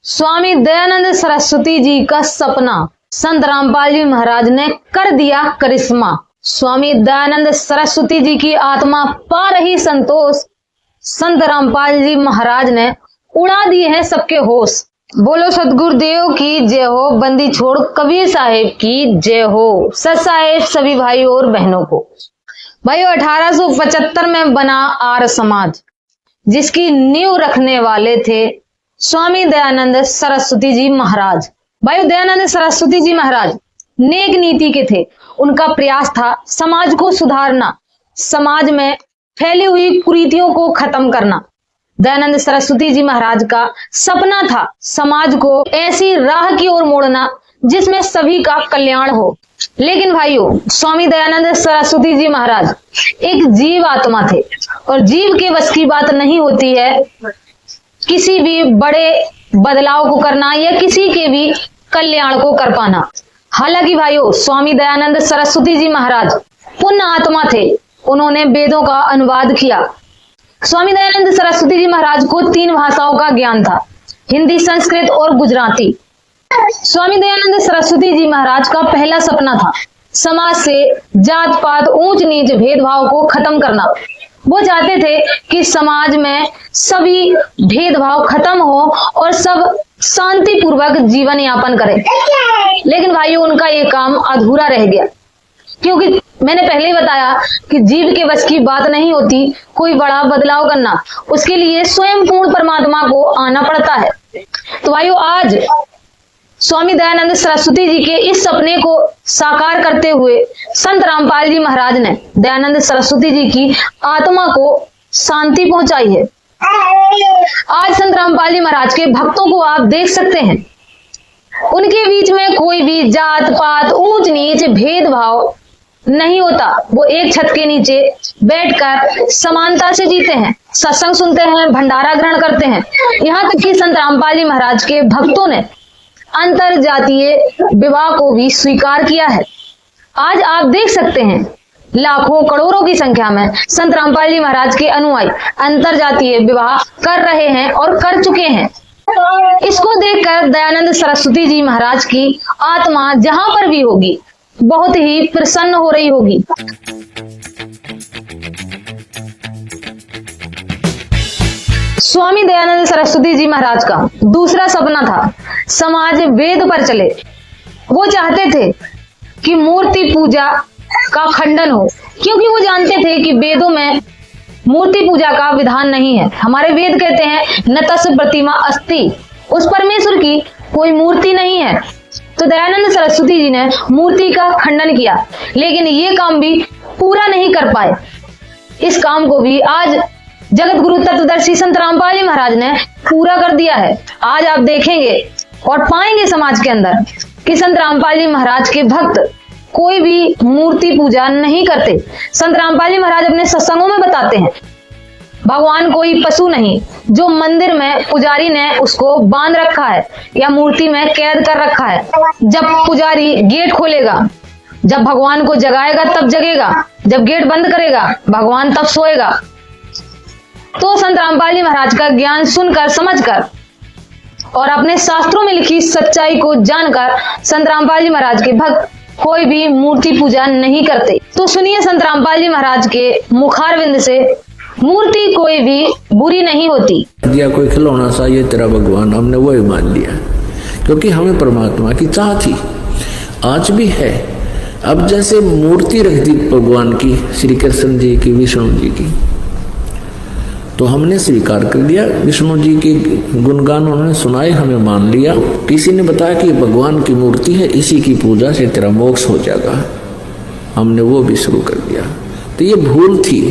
स्वामी दयानंद सरस्वती जी का सपना संत रामपाल जी महाराज ने कर दिया करिश्मा। स्वामी दयानंद सरस्वती जी की आत्मा पा रही संतोष। संत रामपाल जी महाराज ने उड़ा दिए हैं सबके होश। बोलो सतगुरुदेव की जय हो, बंदी छोड़ कबीर साहेब की जय हो। सत साहेब सभी भाइयों और बहनों को। भाइयों 1875 में बना आर्य समाज, जिसकी नींव रखने वाले थे स्वामी दयानंद सरस्वती जी महाराज। भाइयों दयानंद सरस्वती जी महाराज नेक नीति के थे। उनका प्रयास था समाज को सुधारना, समाज में फैली हुई कुरीतियों को खत्म करना। दयानंद सरस्वती जी महाराज का सपना था समाज को ऐसी राह की ओर मोड़ना जिसमें सभी का कल्याण हो। लेकिन भाइयों स्वामी दयानंद सरस्वती जी महाराज एक जीव आत्मा थे और जीव के बस की बात नहीं होती है किसी भी बड़े बदलाव को करना या किसी के भी कल्याण को कर पाना। हालांकि भाइयों स्वामी दयानंद सरस्वती जी महाराज पुण्य आत्मा थे। उन्होंने वेदों का अनुवाद किया। स्वामी दयानंद सरस्वती जी महाराज को 3 भाषाओं का ज्ञान था, हिंदी, संस्कृत और गुजराती। स्वामी दयानंद सरस्वती जी महाराज का पहला सपना था समाज से जात पात ऊंच नीच भेदभाव को खत्म करना। वो चाहते थे कि समाज में सभी भेदभाव खत्म हो और सब शांति पूर्वक जीवन यापन करें। लेकिन भाइयों उनका ये काम अधूरा रह गया, क्योंकि मैंने पहले ही बताया कि जीव के बस की बात नहीं होती कोई बड़ा बदलाव करना। उसके लिए स्वयं पूर्ण परमात्मा को आना पड़ता है। तो भाइयों आज स्वामी दयानंद सरस्वती जी के इस सपने को साकार करते हुए संत रामपाल जी महाराज ने दयानंद सरस्वती जी की आत्मा को शांति पहुंचाई है। आज संत रामपाल जी महाराज के भक्तों को आप देख सकते हैं, उनके बीच में कोई भी जात पात ऊंच नीच भेदभाव नहीं होता। वो एक छत के नीचे बैठकर समानता से जीते हैं, सत्संग सुनते हैं, भंडारा ग्रहण करते हैं। यहाँ तक कि संत रामपाल जी महाराज के भक्तों ने अंतर जातीय विवाह को भी स्वीकार किया है। आज आप देख सकते हैं लाखों करोड़ों की संख्या में संत रामपाल जी महाराज के अनुयायी अंतर जातीय विवाह कर रहे हैं और कर चुके हैं। इसको देखकर दयानंद सरस्वती जी महाराज की आत्मा जहां पर भी होगी बहुत ही प्रसन्न हो रही होगी। स्वामी दयानंद सरस्वती जी महाराज का दूसरा सपना था समाज वेद पर चले। वो चाहते थे कि मूर्ति पूजा का खंडन हो, क्योंकि वो जानते थे कि वेदों में मूर्ति पूजा का विधान नहीं है। हमारे वेद कहते हैं न तस्य प्रतिमा अस्ति, उस परमेश्वर की कोई मूर्ति नहीं है। तो दयानंद सरस्वती जी ने मूर्ति का खंडन किया, लेकिन ये काम भी पूरा नहीं कर पाए। इस काम को भी आज जगत गुरु तत्वदर्शी संत रामपाल जी महाराज ने पूरा कर दिया है। आज आप देखेंगे और पाएंगे समाज के अंदर कि संत रामपाल जी महाराज के भक्त कोई भी मूर्ति पूजा नहीं करते। संत रामपाल जी महाराज अपने सत्संगों में बताते हैं भगवान कोई पशु नहीं, जो मंदिर में पुजारी ने उसको बांध रखा है या मूर्ति में कैद कर रखा है। जब पुजारी गेट खोलेगा, जब भगवान को जगाएगा तब जगेगा, जब गेट बंद करेगा भगवान तब सोएगा। तो संत रामपाल जी महाराज का ज्ञान सुनकर, समझकर और अपने शास्त्रों में लिखी सच्चाई को जानकर संत रामपाल जी महाराज के भक्त कोई भी मूर्ति पूजा नहीं करते। तो सुनिए संत रामपाल जी महाराज के मुखारविंद से, मूर्ति कोई भी बुरी नहीं होती। दिया कोई खिलौना सा ये तेरा भगवान, हमने वही मान लिया, क्योंकि हमें परमात्मा की चाह थी, आज भी है। अब जैसे मूर्ति रख दी भगवान की, श्री कृष्ण जी की, विष्णु जी की, तो हमने स्वीकार कर लिया। विष्णु जी के गुणगान उन्होंने सुनाए, हमें मान लिया। किसी ने बताया कि भगवान की मूर्ति है, इसी की पूजा से तेरा मोक्ष हो जाएगा, हमने वो भी शुरू कर दिया। तो ये भूल थी,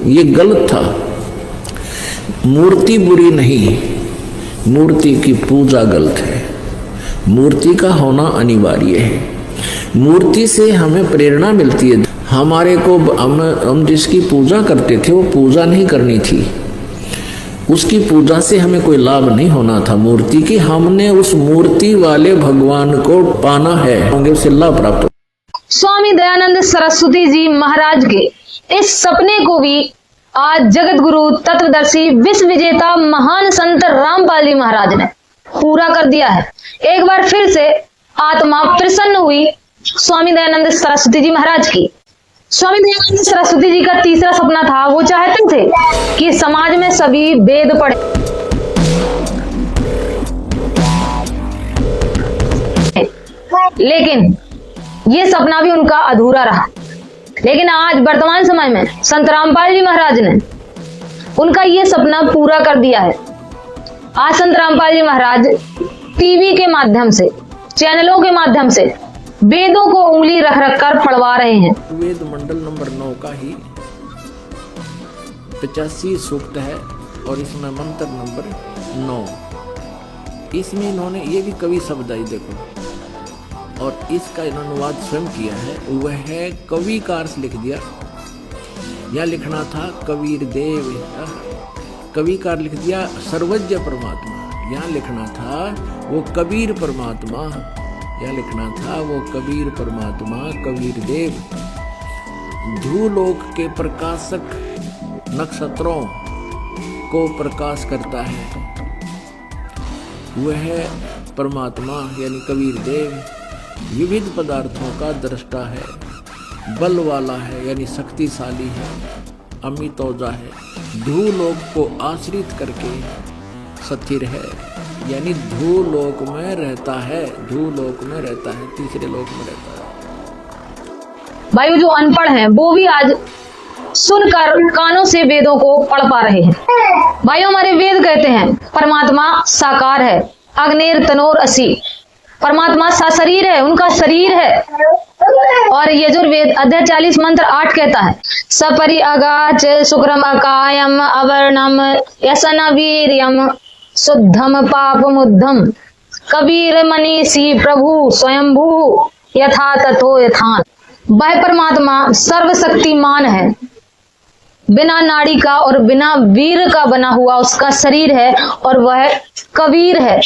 ये गलत था। मूर्ति बुरी नहीं, मूर्ति की पूजा गलत है। मूर्ति का होना अनिवार्य है। मूर्ति से हमें प्रेरणा मिलती है। हमारे को हम जिसकी पूजा करते थे वो पूजा नहीं करनी थी, उसकी पूजा से हमें कोई लाभ नहीं होना था मूर्ति की। हमने उस मूर्ति वाले भगवान को पाना है, होंगे उससे लाभ प्राप्त हो। स्वामी दयानंद सरस्वती जी महाराज के इस सपने को भी आज जगत गुरु तत्वदर्शी विश्व विजेता महान संत रामपाल जी महाराज ने पूरा कर दिया है। एक बार फिर से आत्मा प्रसन्न हुई स्वामी दयानंद सरस्वती जी महाराज की। स्वामी दयानंद सरस्वती जी का तीसरा सपना था, वो चाहते थे कि समाज में सभी वेद पढ़े, लेकिन ये सपना भी उनका अधूरा रहा। लेकिन आज वर्तमान समय में संत रामपाल जी महाराज ने उनका ये सपना पूरा कर दिया है। आज संत रामपाल जी महाराज टीवी के माध्यम से, चैनलों के माध्यम से वेदों को उंगली रख रख कर पढ़वा रहे हैं। वेद मंडल नंबर 9 का ही 85 सूक्त है और इसमें मंत्र नंबर 9। इसमें इन्होंने ये भी कवि शब्द आई देखो, और इसका इन्होंने अनुवाद स्वयं किया है। वह है कविकार से लिख दिया, या लिखना था कबीर देव, कविकार लिख दिया सर्वज्ञ परमात्मा, यहाँ लिखना था वो कबीर परमात्मा, यहाँ लिखना था वो कबीर परमात्मा कबीर देव। ध्रुवलोक के प्रकाशक नक्षत्रों को प्रकाश करता है, वह परमात्मा यानी कबीर देव विविध पदार्थों का दृष्टा है, बल वाला है यानी शक्तिशाली है, अमितौजा है, ध्रुवलोक को आश्रित करके स्थिर है, यानी ध्रुवलोक में रहता है, ध्रुवलोक में रहता है, तीसरे लोक में रहता है। भाई जो अनपढ़ हैं वो भी आज सुनकर कानों से वेदों को पढ़ पा रहे हैं। भाइयों हमारे वेद कहते हैं परमात्मा साकार है, अग्नेर तनोर असी, परमात्मा सशरीर है, उनका शरीर है। और यजुर्वेद अध्याय 40 मंत्र 8 कहता है सपरि अगाच शुक्रम अकायम अवर्णम यसन वीर्यम शुद्धम पापमुद्धम कबीर मनीषी प्रभु स्वयंभू यथा तथो यथान। वह परमात्मा सर्वशक्तिमान है, बिना नाड़ी का और बिना वीर का बना हुआ उसका शरीर है, और वह कबीर है।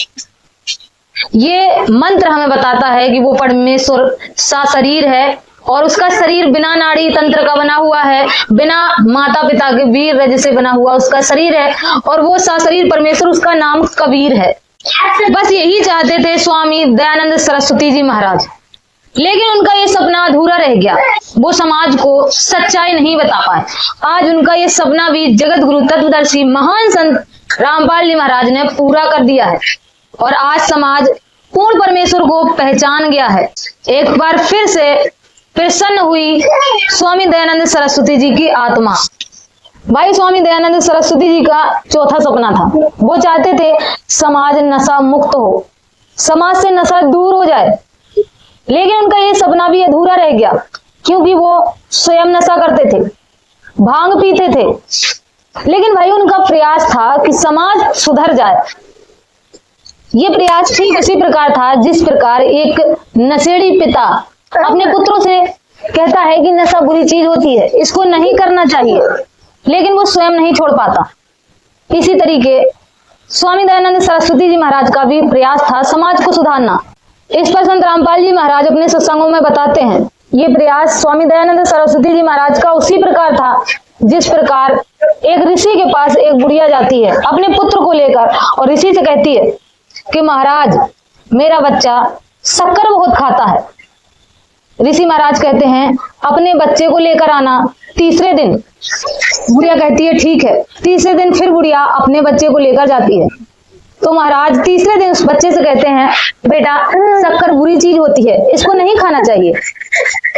ये मंत्र हमें बताता है कि वो परमेश्वर सा शरीर है, और उसका शरीर बिना नाड़ी तंत्र का बना हुआ है, बिना माता पिता के वीर रज से बना हुआ उसका शरीर है, और वो सा शरीर परमेश्वर, उसका नाम कबीर है। बस यही चाहते थे स्वामी दयानंद सरस्वती जी महाराज, लेकिन उनका ये सपना अधूरा रह गया, वो समाज को सच्चाई नहीं बता पाए। आज उनका ये सपना भी जगत गुरु तत्वदर्शी महान संत रामपाल जी महाराज ने पूरा कर दिया है, और आज समाज पूर्ण परमेश्वर को पहचान गया है। एक बार फिर से प्रसन्न हुई स्वामी दयानंद सरस्वती जी की आत्मा। भाई स्वामी दयानंद सरस्वती जी का चौथा सपना था, वो चाहते थे समाज नशा मुक्त हो, समाज से नशा दूर हो जाए, लेकिन उनका ये सपना भी अधूरा रह गया, क्योंकि वो स्वयं नशा करते थे, भांग पीते थे। लेकिन भाई उनका प्रयास था कि समाज सुधर जाए। ये प्रयास ठीक उसी प्रकार था जिस प्रकार एक नशेड़ी पिता अपने पुत्रों से कहता है कि नशा बुरी चीज होती है, इसको नहीं करना चाहिए, लेकिन वो स्वयं नहीं छोड़ पाता। इसी तरीके स्वामी दयानंद सरस्वती जी महाराज का भी प्रयास था समाज को सुधारना। इस पर संत रामपाल जी महाराज अपने सत्संगों में बताते हैं, ये प्रयास स्वामी दयानंद सरस्वती जी महाराज का उसी प्रकार था जिस प्रकार एक ऋषि के पास एक बुढ़िया जाती है अपने पुत्र को लेकर, और ऋषि से कहती है कि महाराज मेरा बच्चा शक्कर बहुत खाता है। ऋषि महाराज कहते हैं अपने बच्चे को लेकर आना। तीसरे दिन बुढ़िया कहती है ठीक है। तीसरे दिन फिर बुढ़िया अपने बच्चे को लेकर जाती है, तो महाराज तीसरे दिन उस बच्चे से कहते हैं बेटा शक्कर बुरी चीज होती है, इसको नहीं खाना चाहिए।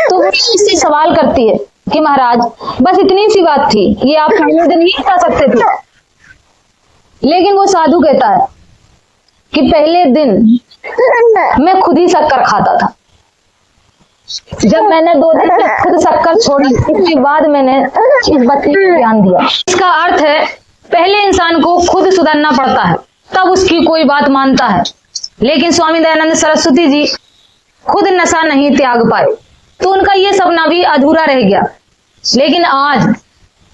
तो वो इससे सवाल करती है कि महाराज बस इतनी सी बात थी, ये आप पहले दिन ही खा सकते थे। लेकिन वो साधु कहता है कि पहले दिन मैं खुद ही शक्कर खाता था, जब मैंने 2 दिन तक खुद शक्कर छोड़ी उसके बाद मैंने इस बच्चे को ध्यान दिया। इसका अर्थ है पहले इंसान को खुद सुधरना पड़ता है, तब उसकी कोई बात मानता है। लेकिन स्वामी दयानंद सरस्वती जी खुद नशा नहीं त्याग पाए, तो उनका ये सपना भी अधूरा रह गया। लेकिन आज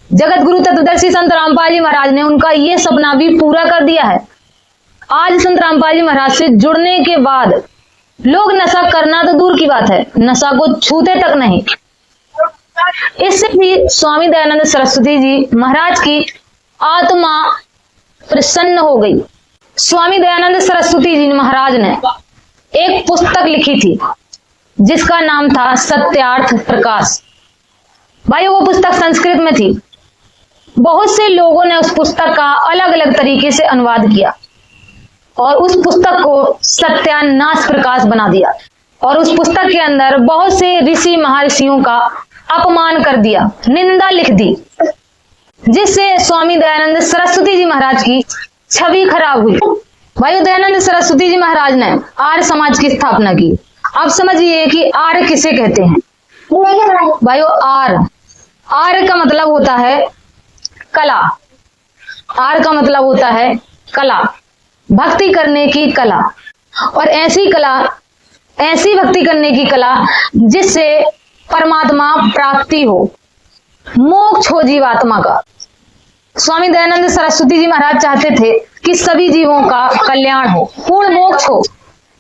जगत गुरु तत्वदर्शी संत रामपाल जी महाराज ने उनका ये सपना भी पूरा कर दिया है। आज संत रामपाल जी महाराज से जुड़ने के बाद लोग नशा करना तो दूर की बात है, नशा को छूते तक नहीं। इससे भी स्वामी दयानंद सरस्वती जी महाराज की आत्मा प्रसन्न हो गई। स्वामी दयानंद सरस्वती जी महाराज ने एक पुस्तक लिखी थी जिसका नाम था सत्यार्थ प्रकाश। भाई वो पुस्तक संस्कृत में थी। बहुत से लोगों ने उस पुस्तक का अलग अलग तरीके से अनुवाद किया और उस पुस्तक को सत्यानाश प्रकाश बना दिया और उस पुस्तक के अंदर बहुत से ऋषि महर्षियों का अपमान कर दिया, निंदा लिख दी, जिससे स्वामी दयानंद सरस्वती जी महाराज की छवि खराब हुई। भाई दयानंद सरस्वती जी महाराज ने आर्य समाज की स्थापना की। अब समझिए कि आर्य किसे कहते हैं। भाई आर्य का मतलब होता है कला। आर्य का मतलब होता है कला, भक्ति करने की कला, और ऐसी भक्ति करने की कला जिससे परमात्मा प्राप्ति हो, मोक्ष हो जीवात्मा का। स्वामी दयानंद सरस्वती जी महाराज चाहते थे कि सभी जीवों का कल्याण हो, पूर्ण मोक्ष हो,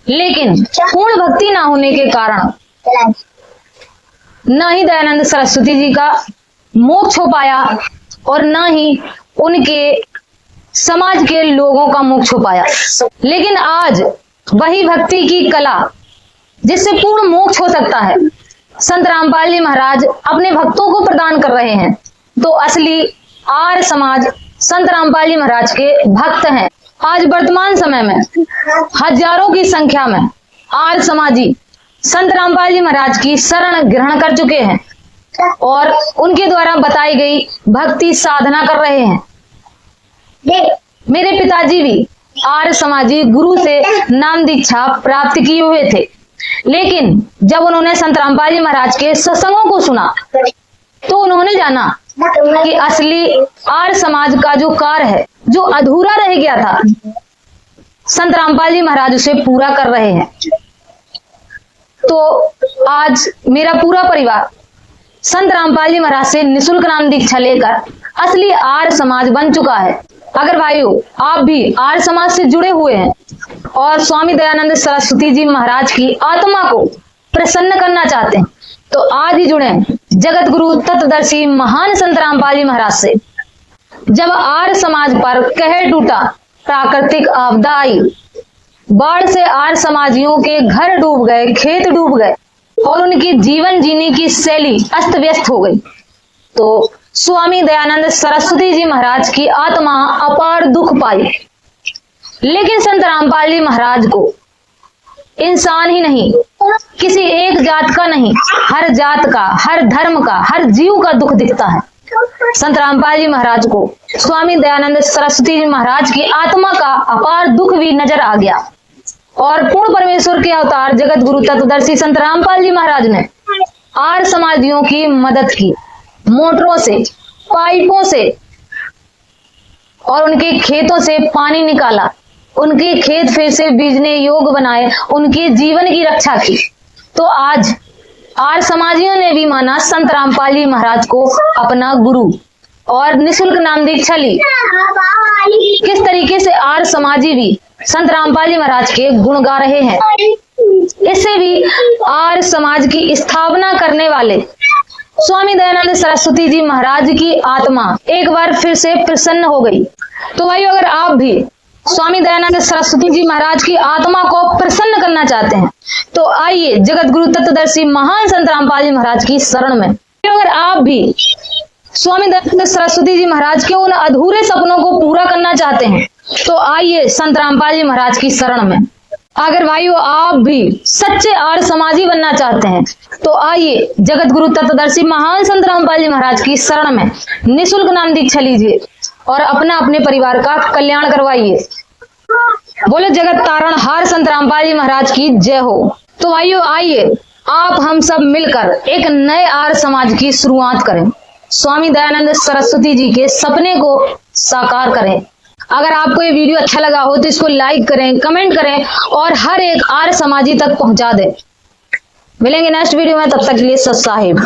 लेकिन पूर्ण भक्ति ना होने के कारण न ही दयानंद सरस्वती जी का मोक्ष हो पाया और न ही उनके समाज के लोगों का मोक्ष हो पाया। लेकिन आज वही भक्ति की कला जिससे पूर्ण मोक्ष हो सकता है संत रामपाल जी महाराज अपने भक्तों को प्रदान कर रहे हैं। तो असली आर्य समाज संत रामपाल जी महाराज के भक्त हैं। आज वर्तमान समय में हजारों की संख्या में आर्य समाजी संत रामपाल जी महाराज की शरण ग्रहण कर चुके हैं और उनके द्वारा बताई गई भक्ति साधना कर रहे हैं। मेरे पिताजी भी आर्य समाजी गुरु से नाम दीक्षा प्राप्त किए हुए थे, लेकिन जब उन्होंने संत रामपाल जी महाराज के सत्संगों को सुना तो उन्होंने जाना कि असली आर्य समाज का जो कार्य है, जो अधूरा रह गया था, संत रामपाल जी महाराज उसे पूरा कर रहे हैं। तो आज मेरा पूरा परिवार संत रामपाल जी महाराज से निःशुल्क नाम दीक्षा लेकर असली आर्य समाज बन चुका है। अगर भाइयों आप भी आर्य समाज से जुड़े हुए हैं और स्वामी दयानंद सरस्वती जी महाराज की आत्मा को प्रसन्न करना चाहते हैं तो आज ही जुड़े जगत गुरु तत्वदर्शी महान संत रामपाल जी महाराज से। जब आर्य समाज पर कहर टूटा, प्राकृतिक आपदा आई, बाढ़ से आर्य समाजियों के घर डूब गए, खेत डूब गए और उनकी जीवन जीने की शैली अस्त व्यस्त हो गई, तो स्वामी दयानंद सरस्वती जी महाराज की आत्मा अपार दुख पाई। लेकिन संत रामपाल जी महाराज को इंसान ही नहीं, किसी एक जात का नहीं, हर जात का, हर धर्म का, हर जीव का दुख दिखता है। संत रामपाल जी महाराज को स्वामी दयानंद सरस्वती जी महाराज की आत्मा का अपार दुख भी नजर आ गया और पूर्ण परमेश्वर के अवतार जगत गुरु तत्वदर्शी संत रामपाल जी महाराज ने आर्य समाजियों की मदद की, मोटरों से, पाइपों से, और उनके खेतों से पानी निकाला, उनके खेत फिर से बीजने योग्य बनाए, उनके जीवन की रक्षा की। तो आज आर्य समाजियों ने भी माना संत रामपाल जी महाराज को अपना गुरु और निःशुल्क नाम दीक्षा ली। किस तरीके से आर्य समाजी भी संत रामपाल जी महाराज के गुण गा रहे हैं। इससे भी आर्य समाज की स्थापना करने वाले स्वामी दयानंद सरस्वती जी महाराज की आत्मा एक बार फिर से प्रसन्न हो गई। तो भाई अगर आप भी स्वामी दयानंद सरस्वती जी महाराज की आत्मा को प्रसन्न करना चाहते हैं तो आइए जगत गुरु तत्वदर्शी महान संत रामपाल जी महाराज की शरण में। अगर आप भी स्वामी दयानंद सरस्वती जी महाराज के उन अधूरे सपनों को पूरा करना चाहते हैं तो आइए संत रामपाल जी महाराज की शरण में। अगर भाइयों आप भी सच्चे आर्य समाजी बनना चाहते हैं तो आइए जगत गुरु तत्वदर्शी महान संत रामपाल जी महाराज की शरण में निःशुल्क नाम दीक्षा लीजिए और अपना अपने परिवार का कल्याण करवाइए। बोले जगत तारणहार संत रामपाल जी महाराज की जय हो। तो भाइयों आइए आप हम सब मिलकर एक नए आर्य समाज की शुरुआत करें, स्वामी दयानंद सरस्वती जी के सपने को साकार करें। अगर आपको ये वीडियो अच्छा लगा हो तो इसको लाइक करें, कमेंट करें और हर एक आर्य समाजी तक पहुंचा दें। मिलेंगे नेक्स्ट वीडियो में, तब तक के लिए सत साहिब।